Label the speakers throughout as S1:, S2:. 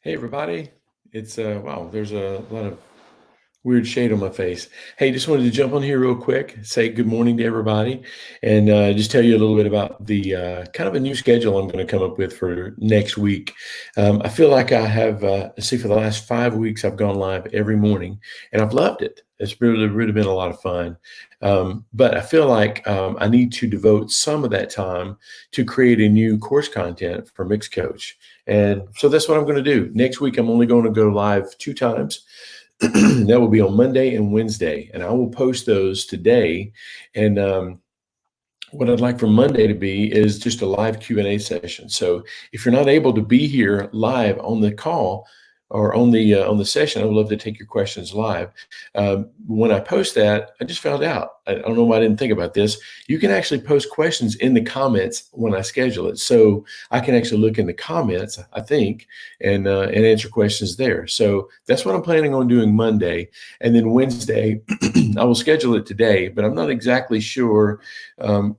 S1: Hey everybody. It's wow, there's a lot of weird shade on my face. Hey, just wanted to jump on here real quick, say good morning to everybody, and just tell you a little bit about the kind of a new schedule I'm going to come up with for next week. I feel like I have, see, for the last 5 weeks, I've gone live every morning, and I've loved it. It's really been a lot of fun. But I feel like I need to devote some of that time to create a new course content for Mixed Coach. And so that's what I'm going to do. Next week, I'm only going to go live 2 times. That will be on Monday and Wednesday, and I will post those today. And what I'd like for Monday to be is just a live Q&A session. So if you're not able to be here live on the call or on the session, I would love to take your questions live. When I post that, I just found out, I don't know why I didn't think about this. You can actually post questions in the comments when I schedule it. So I can actually look in the comments, I think, and answer questions there. So that's what I'm planning on doing Monday. And then Wednesday, I will schedule it today, but I'm not exactly sure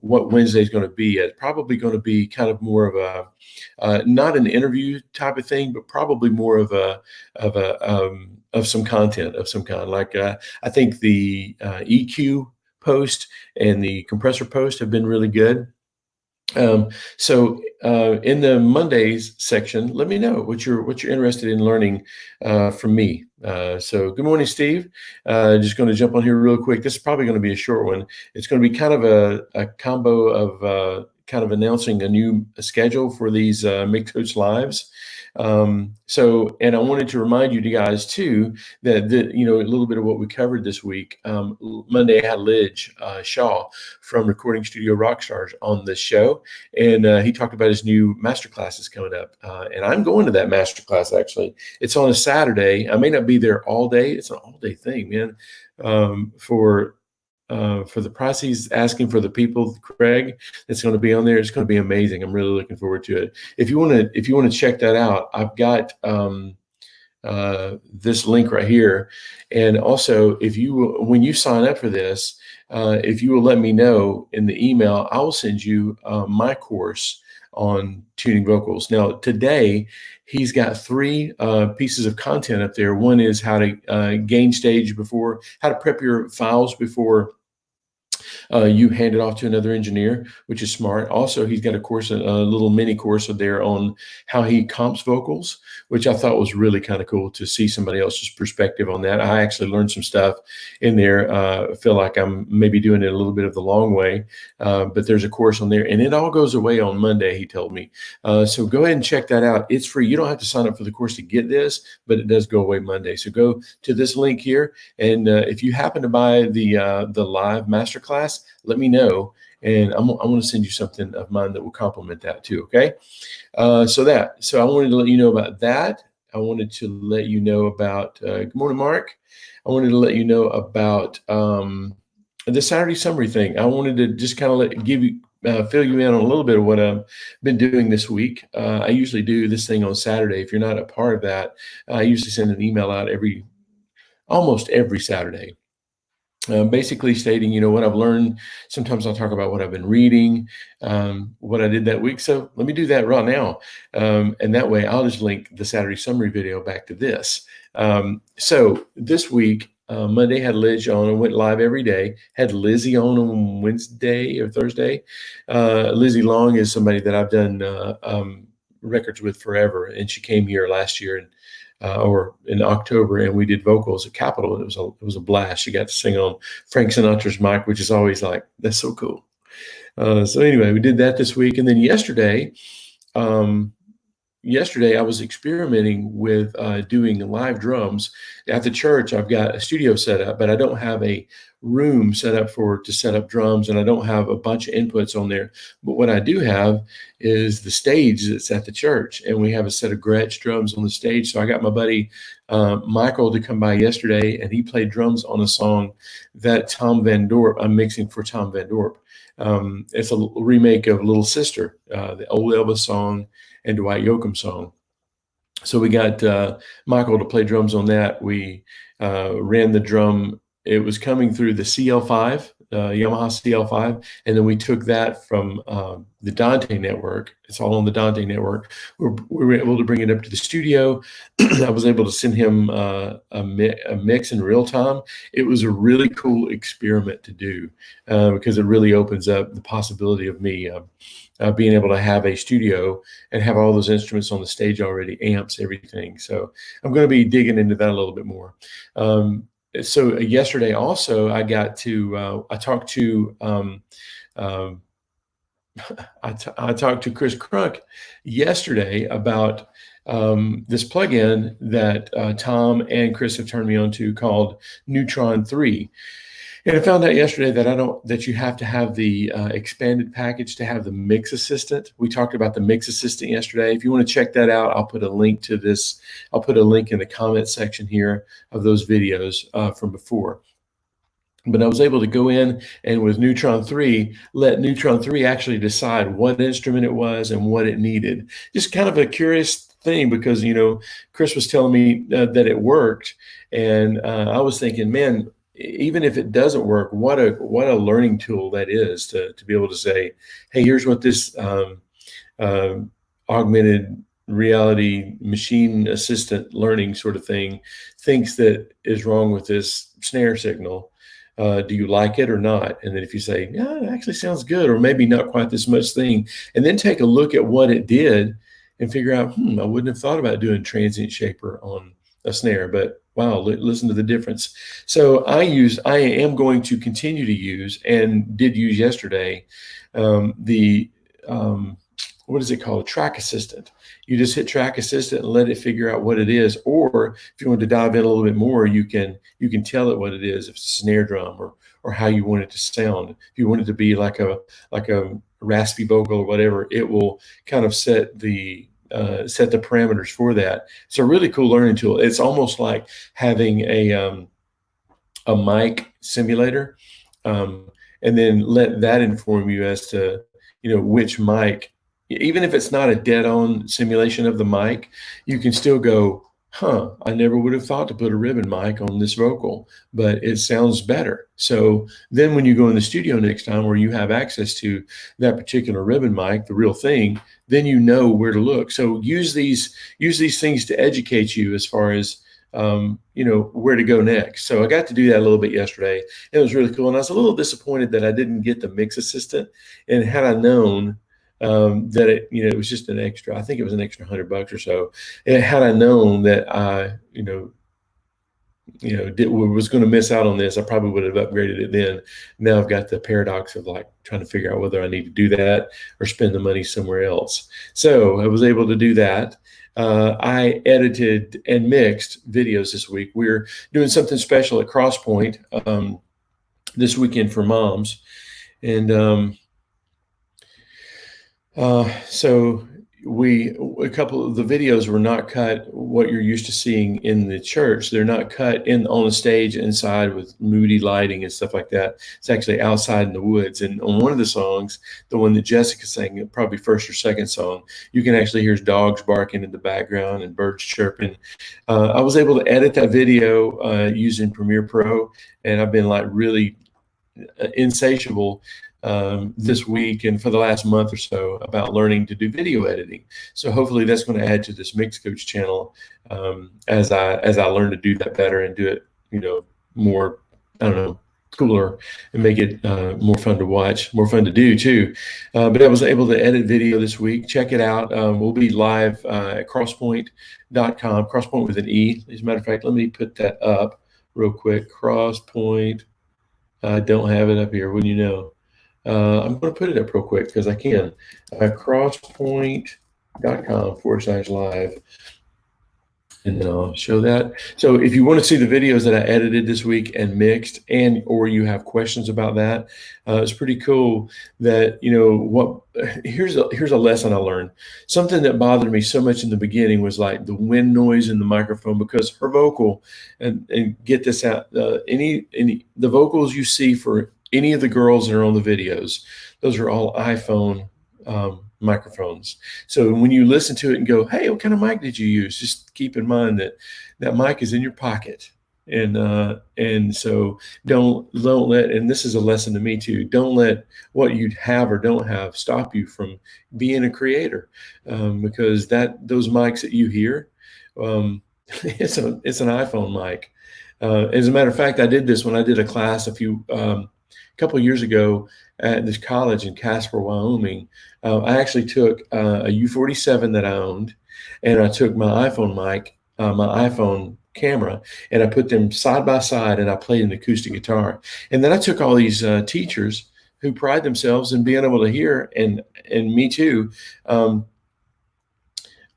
S1: what Wednesday is going to be. It's probably going to be kind of more of a not an interview type of thing, but probably more of some content of some kind. Like I think the EQ post and the compressor post have been really good. So in the Mondays section, let me know what you're interested in learning from me. So good morning, Steve. Just going to jump on here real quick. This is probably going to be a short one. It's going to be kind of a combo of kind of announcing a new schedule for these Mixed Coach Lives. And I wanted to remind you guys too that a little bit of what we covered this week. Monday I had Lidge Shaw from Recording Studio Rockstars on the show, and he talked about his new master classes coming up. And I'm going to that master class actually. It's on a Saturday. I may not be there all day. It's an all-day thing, man. For the price he's asking for the people, Craig, that's going to be on there, it's going to be amazing. I'm really looking forward to it. If you want to check that out, I've got this link right here. And also, when you sign up for this, if you will let me know in the email, I will send you my course on tuning vocals. Now, today, he's got 3 pieces of content up there. One is how to gain stage how to prep your files before you hand it off to another engineer, which is smart. Also, he's got a little mini course there on how he comps vocals, which I thought was really kind of cool to see somebody else's perspective on that. I actually learned some stuff in there. I feel like I'm maybe doing it a little bit of the long way, but there's a course on there, and it all goes away on Monday, he told me. So go ahead and check that out. It's free. You don't have to sign up for the course to get this, but it does go away Monday. So go to this link here, and if you happen to buy the live masterclass, let me know, and I'm going to send you something of mine that will complement that too. Okay. So I wanted to let you know about that. I wanted to let you know about, good morning, Mark. I wanted to let you know about the Saturday summary thing. I wanted to just kind of fill you in on a little bit of what I've been doing this week. I usually do this thing on Saturday. If you're not a part of that, I usually send an email out almost every Saturday. Basically stating, what I've learned. Sometimes I'll talk about what I've been reading, what I did that week. So let me do that right now. And that way I'll just link the Saturday summary video back to this. So this week, Monday had Lidge on and went live every day. Had Lizzie on Wednesday or Thursday. Lizzie Long is somebody that I've done records with forever. And she came here last year or in October, and we did vocals at Capitol. It was a blast. She got to sing on Frank Sinatra's mic, which is always like, that's so cool. So anyway, we did that this week. And then yesterday I was experimenting with doing live drums at the church. I've got a studio set up, but I don't have a room set up to set up drums, and I don't have a bunch of inputs on there. But what I do have is the stage that's at the church, and we have a set of Gretsch drums on the stage. So I got my buddy Michael to come by yesterday, and he played drums on a song that I'm mixing for Tom Van Dorp. It's a remake of Little Sister, the old Elvis song and Dwight Yoakam song. So we got Michael to play drums on that. We ran the drum. It was coming through the CL5 Yamaha CL5, and then we took that from the Dante network. It's all on the Dante network. We were able to bring it up to the studio. I was able to send him a mix in real time. It was a really cool experiment to do because it really opens up the possibility of me being able to have a studio and have all those instruments on the stage already, amps, everything. So I'm going to be digging into that a little bit more. So yesterday also I got to I talked to I talked to Chris Crunk yesterday about this plugin that Tom and Chris have turned me on to called Neutron 3. And I found out yesterday that you have to have the expanded package to have the mix assistant. We talked about the mix assistant yesterday. If you want to check that out, I'll put a link to this. I'll put a link in the comment section here of those videos from before. But I was able to go in and with Neutron 3, let Neutron 3 actually decide what instrument it was and what it needed. Just kind of a curious thing because, Chris was telling me that it worked. And I was thinking, man, even if it doesn't work, what a learning tool that is to be able to say, hey, here's what this augmented reality machine assistant learning sort of thing thinks that is wrong with this snare signal. Do you like it or not? And then if you say, yeah, it actually sounds good, or maybe not quite this much thing, and then take a look at what it did and figure out, I wouldn't have thought about doing transient shaper on a snare, but wow, listen to the difference. So I am going to continue to use and did use yesterday the what is it called? Track Assistant. You just hit Track Assistant and let it figure out what it is. Or if you want to dive in a little bit more, you can tell it what it is. If it's a snare drum or how you want it to sound. If you want it to be like a raspy vocal or whatever, it will kind of set the parameters for that. It's a really cool learning tool. It's almost like having a mic simulator, and then let that inform you as to which mic. Even if it's not a dead-on simulation of the mic, you can still go, I never would have thought to put a ribbon mic on this vocal, but it sounds better. So then when you go in the studio next time where you have access to that particular ribbon mic, the real thing, then you know where to look. So use these things to educate you as far as where to go next. So I got to do that a little bit yesterday. It was really cool. And I was a little disappointed that I didn't get the mix assistant. And had I known that it was just an extra, I think it was an extra $100 or so. And had I known that I, was going to miss out on this, I probably would have upgraded it then. Now I've got the paradox of like trying to figure out whether I need to do that or spend the money somewhere else. So I was able to do that. I edited and mixed videos this week. We're doing something special at Crosspoint this weekend for moms. And so a couple of the videos were not cut what you're used to seeing in the church. They're not cut on the stage inside with moody lighting and stuff like that. It's actually outside in the woods. And on one of the songs, the one that Jessica sang, probably first or second song, you can actually hear dogs barking in the background and birds chirping. I was able to edit that video using Premiere Pro, and I've been like really insatiable this week and for the last month or so about learning to do video editing. So hopefully that's going to add to this Mix Coach channel as I learn to do that better and do it, more, cooler and make it more fun to watch, more fun to do too. But I was able to edit video this week. Check it out. We'll be live at crosspoint.com, Crosspoint with an E. As a matter of fact, let me put that up real quick. Crosspoint. I don't have it up here. Wouldn't you know? I'm going to put it up real quick because I can. Crosspoint.com/live. And then I'll show that. So if you want to see the videos that I edited this week and mixed, or you have questions about that, it's pretty cool that, here's a lesson I learned. Something that bothered me so much in the beginning was like the wind noise in the microphone, because her vocal, and get this out, the vocals you see for any of the girls that are on the videos, those are all iPhone microphones. So when you listen to it and go, hey, what kind of mic did you use? Just keep in mind that mic is in your pocket. And so don't let, and this is a lesson to me too, don't let what you have or don't have stop you from being a creator, because those mics that you hear, it's an iPhone mic. As a matter of fact, I did this when I did a class a couple of years ago at this college in Casper, Wyoming. I actually took a U47 that I owned, and I took my iPhone mic, my iPhone camera, and I put them side by side, and I played an acoustic guitar. And then I took all these teachers who pride themselves in being able to hear, and me too.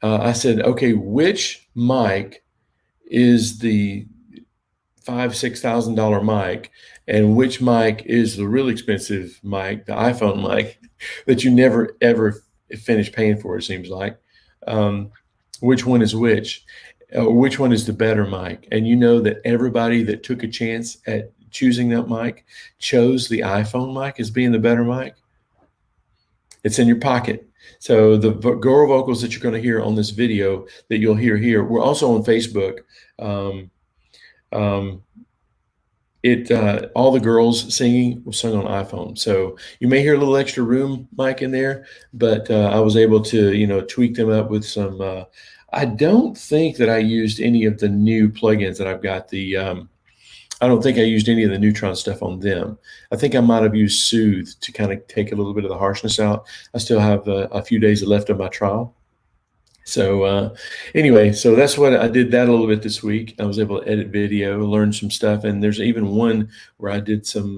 S1: I said, okay, which mic is the $5,000-$6,000 mic, and which mic is the real expensive mic, the iPhone mic that you never ever finish paying for, it seems like. Which one is which? Which one is the better mic? And you know that everybody that took a chance at choosing that mic chose the iPhone mic as being the better mic. It's in your pocket. So the girl vocals that you're going to hear on this video that you'll hear here, we're also on Facebook. All the girls singing was sung on iPhone. So you may hear a little extra room mic in there, but I was able to, tweak them up with some, I don't think that I used any of the new plugins that I've got. I don't think I used any of the Neutron stuff on them. I think I might have used Soothe to kind of take a little bit of the harshness out. I still have a few days left of my trial. So anyway, so that's what I did that a little bit this week. I was able to edit video, learn some stuff. And there's even one where I did some,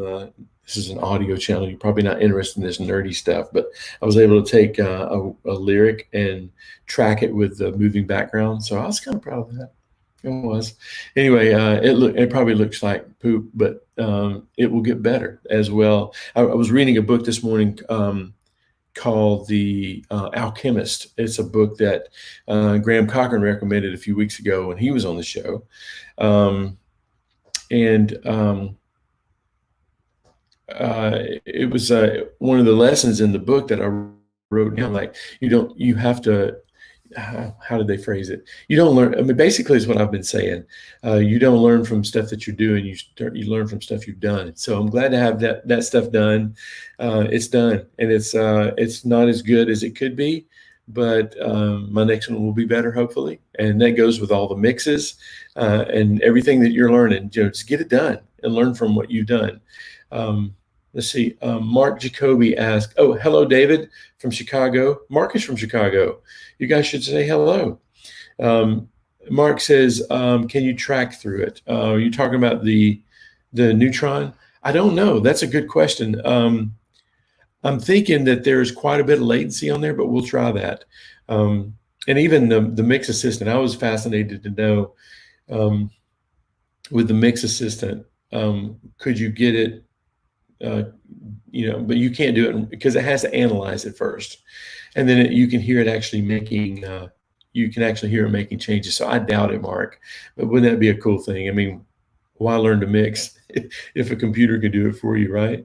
S1: this is an audio channel. You're probably not interested in this nerdy stuff, but I was able to take a lyric and track it with the moving background. So I was kind of proud of that. It was. Anyway, it probably looks like poop, but it will get better as well. I was reading a book this morning called The Alchemist. It's a book that Graham Cochran recommended a few weeks ago when he was on the show. It was one of the lessons in the book that I wrote down, like, you have to, how did they phrase it? You don't learn. I mean, basically, is what I've been saying. You don't learn from stuff that you're doing. You learn from stuff you've done. So I'm glad to have that stuff done. It's done, and it's not as good as it could be, but my next one will be better, hopefully. And that goes with all the mixes and everything that you're learning. Just get it done and learn from what you've done. Let's see. Mark Jacoby asked, "Oh, hello, David from Chicago." Mark is from Chicago. You guys should say hello. Mark says, "Can you track through it?" Are you talking about the Neutron? I don't know. That's a good question. I'm thinking that there's quite a bit of latency on there, but we'll try that. And even the Mix Assistant, I was fascinated to know with the Mix Assistant, could you get it? But you can't do it because it has to analyze it first, and then you can hear it actually making. You can actually hear it making changes. So I doubt it, Mark. But wouldn't that be a cool thing? I mean, why learn to mix if a computer can do it for you, right?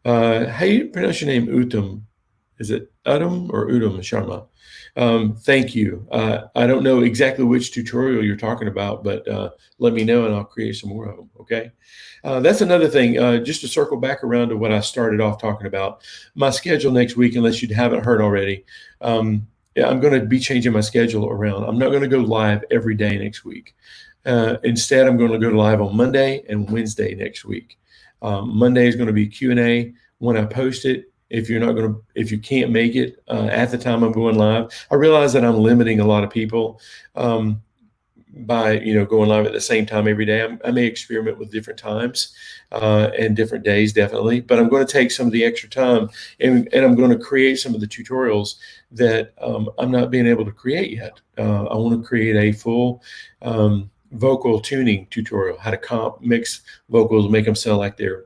S1: How do you pronounce your name? Uttam? Is it Uttam or Uttam Sharma? Thank you. I don't know exactly which tutorial you're talking about, but let me know and I'll create some more of them. Okay. That's another thing, just to circle back around to what I started off talking about. My schedule next week, unless you haven't heard already, I'm going to be changing my schedule around. I'm not going to go live every day next week. Instead, I'm going to go live on Monday and Wednesday next week. Monday is going to be Q&A when I post it. If you can't make it at the time I'm going live, I realize that I'm limiting a lot of people by going live at the same time every day. I may experiment with different times and different days, definitely, but I'm going to take some of the extra time and I'm going to create some of the tutorials that I'm not being able to create yet. I want to create a full vocal tuning tutorial, how to mix vocals, make them sound like they're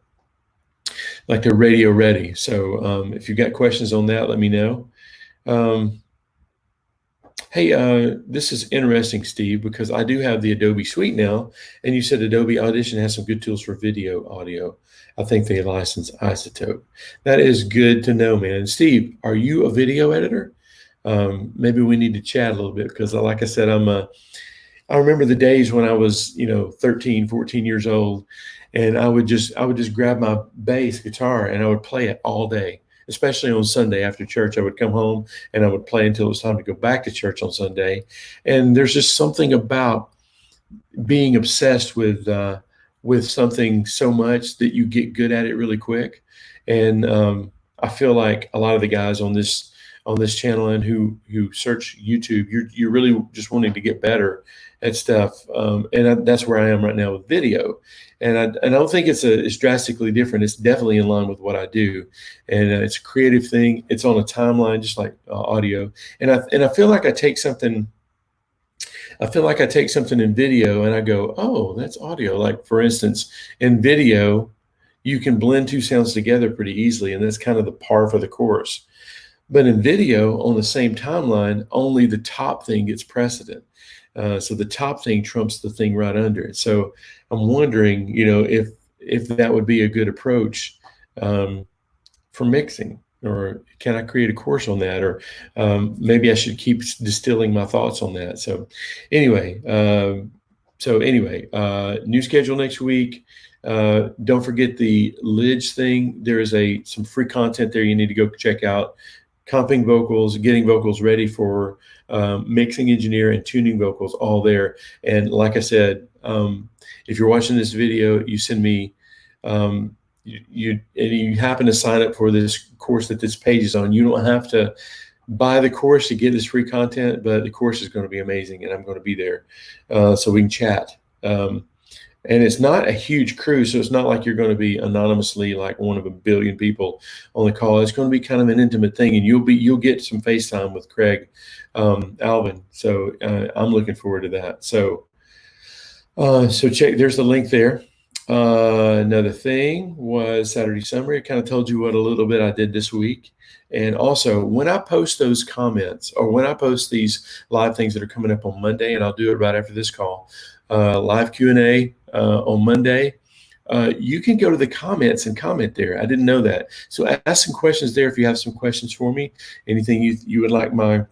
S1: radio ready. So if you've got questions on that, let me know. Hey, this is interesting, Steve, because I do have the Adobe Suite now, and you said Adobe Audition has some good tools for video audio. I think they license Isotope. That is good to know, man. Steve, are you a video editor? Maybe we need to chat a little bit because, like I said, I remember the days when I was, 13, 14 years old, and I would just grab my bass guitar and I would play it all day, especially on Sunday after church. I would come home and I would play until it was time to go back to church on Sunday. And there's just something about being obsessed with something so much that you get good at it really quick. And I feel like a lot of the guys on this channel and who search YouTube, you're really just wanting to get better at stuff. That's where I am right now with video. And I don't think it's drastically different. It's definitely in line with what I do, and it's a creative thing. It's on a timeline, just like audio. And I feel like I take something in video and I go, oh, that's audio. Like, for instance, in video, you can blend two sounds together pretty easily, and that's kind of the par for the course. But in video, on the same timeline, only the top thing gets precedent. So the top thing trumps the thing right under it. So I'm wondering, if that would be a good approach for mixing, or can I create a course on that, or maybe I should keep distilling my thoughts on that. So anyway, new schedule next week. Don't forget the Lidge thing. There is some free content there you need to go check out. Comping vocals, getting vocals ready for mixing engineer, and tuning vocals, all there. And like I said, if you're watching this video, you send me you happen to sign up for this course that this page is on. You don't have to buy the course to get this free content, but the course is going to be amazing, and I'm going to be there so we can chat. And it's not a huge crew, so it's not like you're going to be anonymously like one of a billion people on the call. It's going to be kind of an intimate thing, and you'll get some FaceTime with Craig Alvin. So I'm looking forward to that. So check. There's the link there. Another thing was Saturday summary. I kind of told you what a little bit I did this week. And also, when I post those comments, or when I post these live things that are coming up on Monday, and I'll do it right after this call, live Q&A on Monday, you can go to the comments and comment there. I didn't know that. So ask some questions there if you have some questions for me, anything you would like my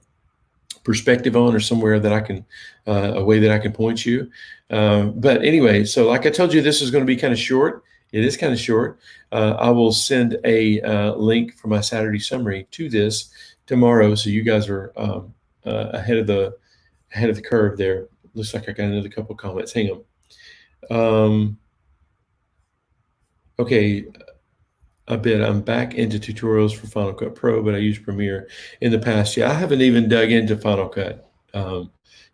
S1: perspective on, or somewhere that I can, a way that I can point you. But anyway, so like I told you, this is going to be kind of short. It is kind of short. I will send a link for my Saturday summary to this tomorrow, so you guys are ahead of the curve there. Looks like I got another couple comments. Hang on. Okay. I bet I'm back into tutorials for Final Cut Pro, but I used Premiere in the past. Yeah, I haven't even dug into Final Cut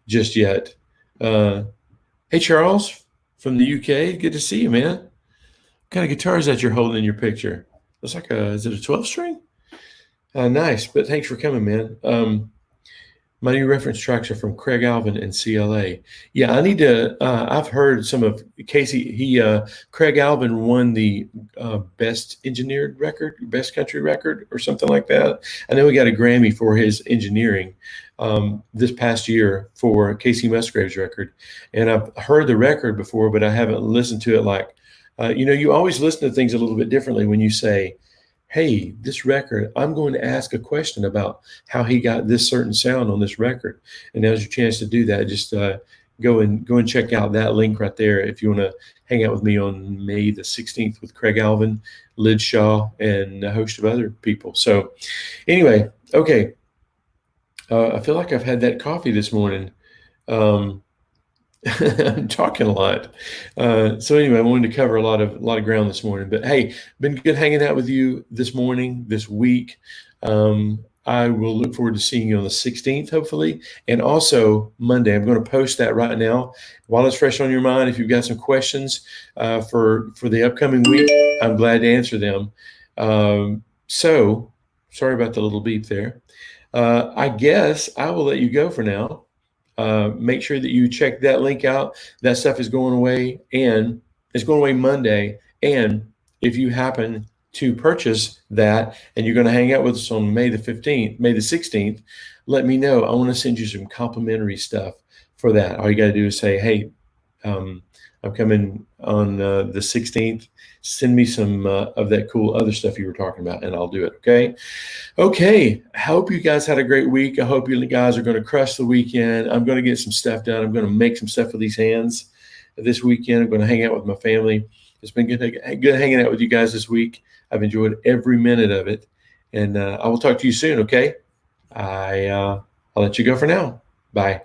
S1: just yet. Hey, Charles from the UK. Good to see you, man. What kind of guitar is that you're holding in your picture? Looks like is it a 12 string? Nice, but thanks for coming, man. My new reference tracks are from Craig Alvin and CLA. Yeah, I need to. I've heard some of Casey. Craig Alvin won the best engineered record, best country record, or something like that. I know he got a Grammy for his engineering this past year for Casey Musgrave's record, and I've heard the record before, but I haven't listened to it. Like, you always listen to things a little bit differently when you say, hey, this record, I'm going to ask a question about how he got this certain sound on this record. And now's your chance to do that. Just go and check out that link right there if you want to hang out with me on May the 16th with Craig Alvin, Lid Shaw, and a host of other people. So anyway, okay. I feel like I've had that coffee this morning. I'm talking a lot. So anyway, I wanted to cover a lot of ground this morning. But hey, been good hanging out with you this morning, this week. I will look forward to seeing you on the 16th, hopefully, and also Monday. I'm going to post that right now while it's fresh on your mind. If you've got some questions for the upcoming week, I'm glad to answer them. So sorry about the little beep there. I guess I will let you go for now. Make sure that you check that link out. That stuff is going away, and it's going away Monday. And if you happen to purchase that and you're going to hang out with us on May the 16th, let me know. I want to send you some complimentary stuff for that. All you got to do is say, hey, I'm I'm coming on the 16th. Send me some of that cool other stuff you were talking about, and I'll do it. Okay. Okay. I hope you guys had a great week. I hope you guys are going to crush the weekend. I'm going to get some stuff done. I'm going to make some stuff with these hands this weekend. I'm going to hang out with my family. It's been good hanging out with you guys this week. I've enjoyed every minute of it. And I will talk to you soon. Okay. I'll let you go for now. Bye.